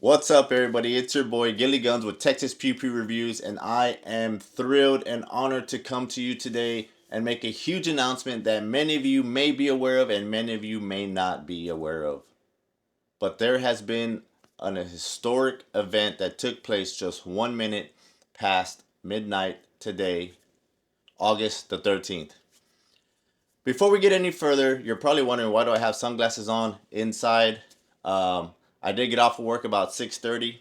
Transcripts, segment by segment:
What's up, everybody? It's your boy Gilly Guns with Texas PEWPEW Reviews, and I am thrilled and honored to come to you today and make a huge announcement that many of you may be aware of and many of you may not be aware of. But there has been an historic event that took place just 1 minute past midnight today, August the 13th. Before we get any further, you're probably wondering, why do I have sunglasses on inside? I did get off of work about 6:30.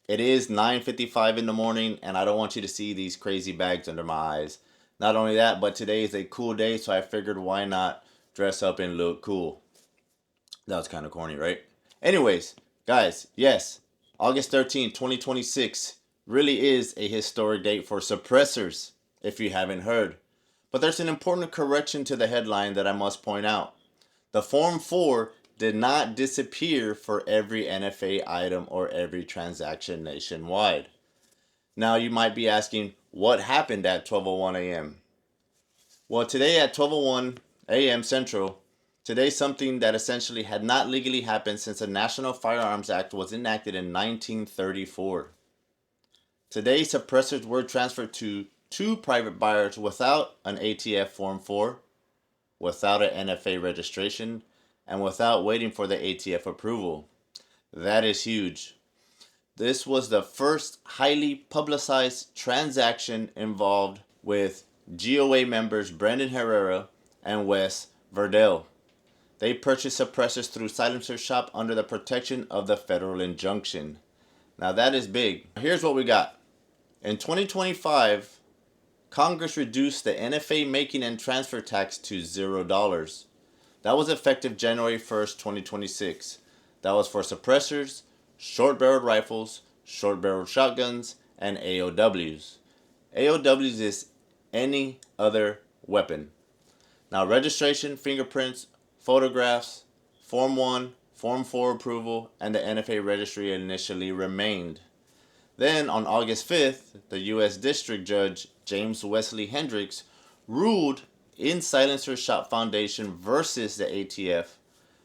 It is 9:55 in the morning, and I don't want you to see these crazy bags under my eyes. Not only that, but today is a cool day, so I figured, why not dress up and look cool? That was kind of corny, right? Anyways, guys, yes, August 13th, 2026 really is a historic date for Suppressors, if you haven't heard. But there's an important correction to the headline that I must point out. The Form 4 did not disappear for every NFA item or every transaction nationwide. Now you might be asking, what happened at 12:01 a.m.? Well, today at 12:01 a.m. Central, today something that essentially had not legally happened since the National Firearms Act was enacted in 1934. Today, suppressors were transferred to two private buyers without an ATF Form 4, without an NFA registration, and without waiting for the ATF approval. That is huge. This was the first highly publicized transaction involved with GOA members Brendan Herrera and Wes Verdell. They purchased suppressors through Silencer Shop under the protection of the federal injunction. Now that is big. Here's what we got. In 2025, Congress reduced the NFA making and transfer tax to $0. That was effective January 1st, 2026. That was for suppressors, short-barreled rifles, short-barreled shotguns, and AOWs. AOWs is any other weapon. Now, registration, fingerprints, photographs, Form 1, Form 4 approval, and the NFA registry initially remained. Then, on August 5th, the U.S. District Judge James Wesley Hendricks ruled in Silencer Shop Foundation versus the ATF,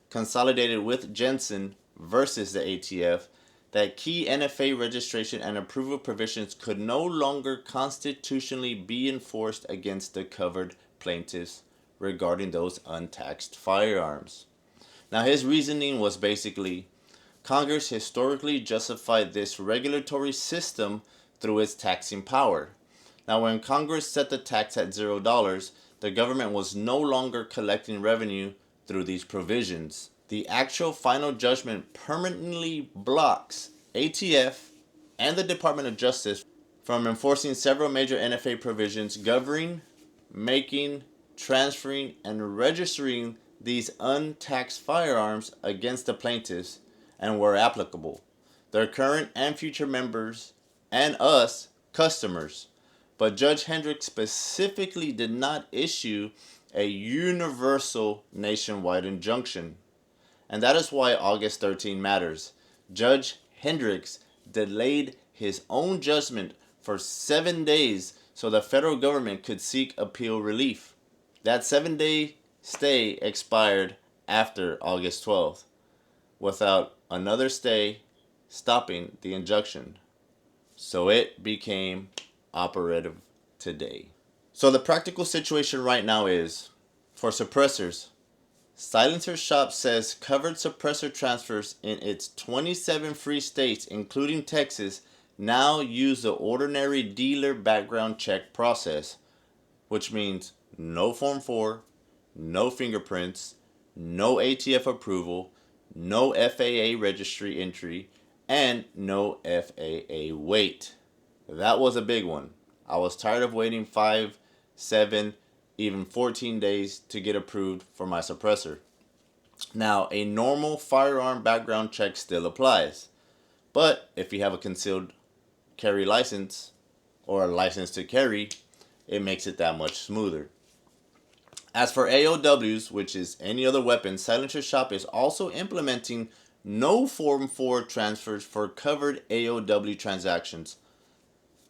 consolidated with Jensen versus the ATF, that key NFA registration and approval provisions could no longer constitutionally be enforced against the covered plaintiffs regarding those untaxed firearms. Now, his reasoning was basically, Congress historically justified this regulatory system through its taxing power. Now, when Congress set the tax at $0, the government was no longer collecting revenue through these provisions. The actual final judgment permanently blocks ATF and the Department of Justice from enforcing several major NFA provisions governing, making, transferring, and registering these untaxed firearms against the plaintiffs, and where applicable, their current and future members, and us, customers. But Judge Hendricks specifically did not issue a universal nationwide injunction. And that is why August 13 matters. Judge Hendricks delayed his own judgment for 7 days so the federal government could seek appeal relief. That 7-day stay expired after August 12th, without another stay stopping the injunction. So it became operative today. So the practical situation right now is, for suppressors, Silencer Shop says covered suppressor transfers in its 27 free states, including Texas, now use the ordinary dealer background check process, which means no Form 4, no fingerprints, no ATF approval, no FAA registry entry, and no FAA wait. That was a big one. I was tired of waiting 5, 7, even 14 days to get approved for my suppressor. Now, a normal firearm background check still applies, but if you have a concealed carry license or a license to carry, it makes it that much smoother. As for AOWs, which is any other weapon, Silencer Shop is also implementing no Form 4 transfers for covered AOW transactions,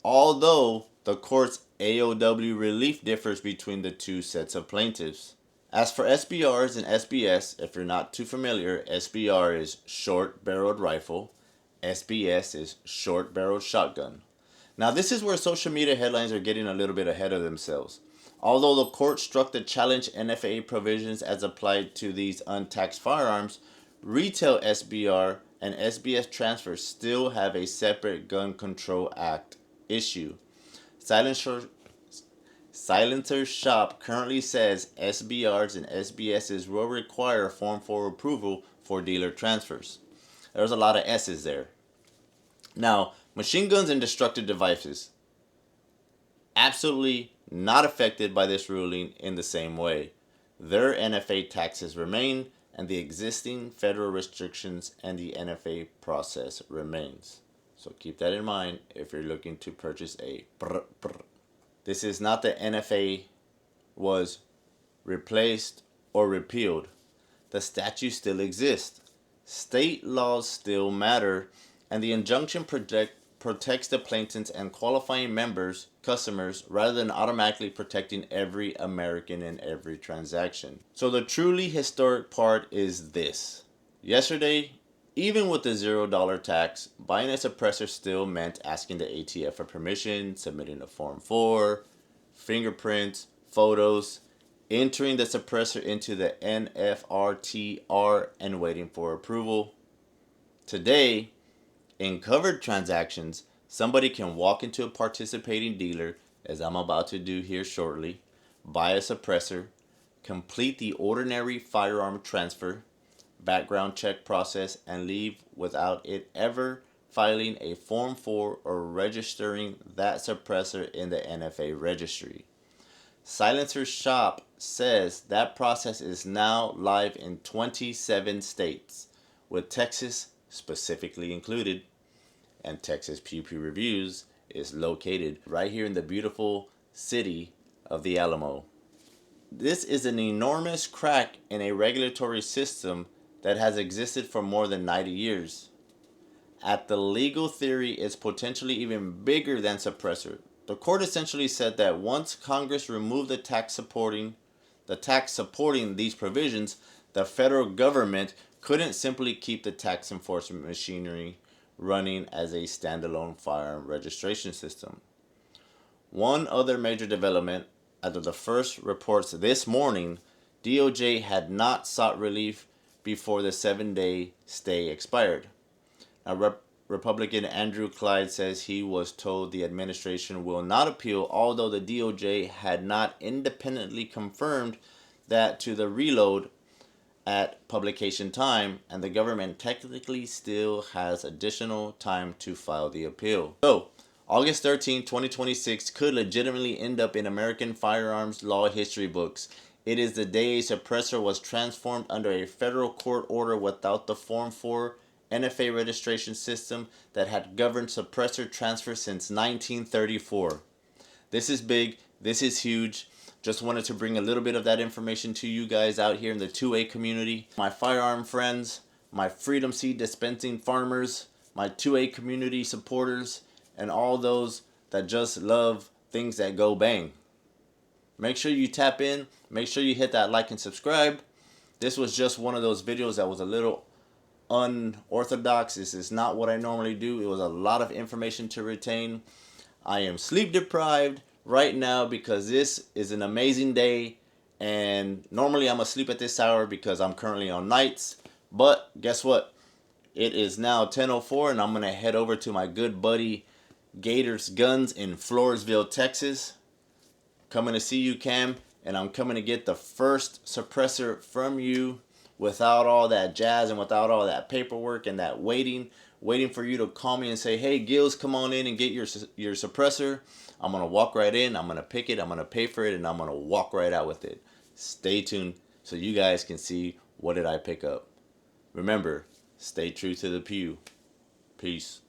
although the court's AOW relief differs between the two sets of plaintiffs. As for SBRs and SBS, if you're not too familiar, SBR is short-barreled rifle, SBS is short barreled shotgun. Now, this is where social media headlines are getting a little bit ahead of themselves. Although the court struck the challenge NFA provisions as applied to these untaxed firearms, retail SBR and SBS transfers still have a separate Gun Control Act issue. Silencer Shop currently says SBRs and SBSs will require Form 4 approval for dealer transfers. There's a lot of S's there. Now, machine guns and destructive devices, absolutely not affected by this ruling in the same way. Their NFA taxes remain, and the existing federal restrictions and the NFA process remains. So keep that in mind if you're looking to purchase a PEWPEW. This is not that NFA was replaced or repealed. The statute still exists. State laws still matter, and the injunction protects the plaintiffs and qualifying members, customers, rather than automatically protecting every American in every transaction. So the truly historic part is this. Yesterday, even with the $0 tax, buying a suppressor still meant asking the ATF for permission, submitting a Form 4, fingerprints, photos, entering the suppressor into the NFRTR, and waiting for approval. Today, in covered transactions, somebody can walk into a participating dealer, as I'm about to do here shortly, buy a suppressor, complete the ordinary firearm transfer, background check process, and leave without it ever filing a Form 4 or registering that suppressor in the NFA registry. Silencer Shop says that process is now live in 27 states, with Texas specifically included, and Texas PEWPEW Reviews is located right here in the beautiful city of the Alamo. This is an enormous crack in a regulatory system that has existed for more than 90 years. At the legal theory, it's potentially even bigger than suppressor. The court essentially said that once Congress removed the tax supporting these provisions, the federal government couldn't simply keep the tax enforcement machinery running as a standalone firearm registration system. One other major development, after the first reports this morning, DOJ had not sought relief before the 7-day stay expired. Now, Republican Andrew Clyde says he was told the administration will not appeal, although the DOJ had not independently confirmed that to the reload at publication time, and the government technically still has additional time to file the appeal. So, August 13, 2026 could legitimately end up in American firearms law history books. It is the day a suppressor was transformed under a federal court order without the Form 4 NFA registration system that had governed suppressor transfer since 1934. This is big. This is huge. Just wanted to bring a little bit of that information to you guys out here in the 2A community. My firearm friends, my Freedom Seed dispensing farmers, my 2A community supporters, and all those that just love things that go bang. Make sure you tap in. Make sure you hit that like and subscribe. This was just one of those videos that was a little unorthodox. This is not what I normally do. It was a lot of information to retain. I am sleep deprived right now because this is an amazing day, and normally I'm asleep at this hour because I'm currently on nights. But guess what? It is now 10:04 and I'm gonna head over to my good buddy Gators Guns in Floresville, Texas. Coming to see you, Cam, and I'm coming to get the first suppressor from you without all that jazz and without all that paperwork and that waiting for you to call me and say, hey, Gills, come on in and get your suppressor. I'm going to walk right in. I'm going to pick it. I'm going to pay for it. And I'm going to walk right out with it. Stay tuned so you guys can see what did I pick up. Remember, stay true to the pew. Peace.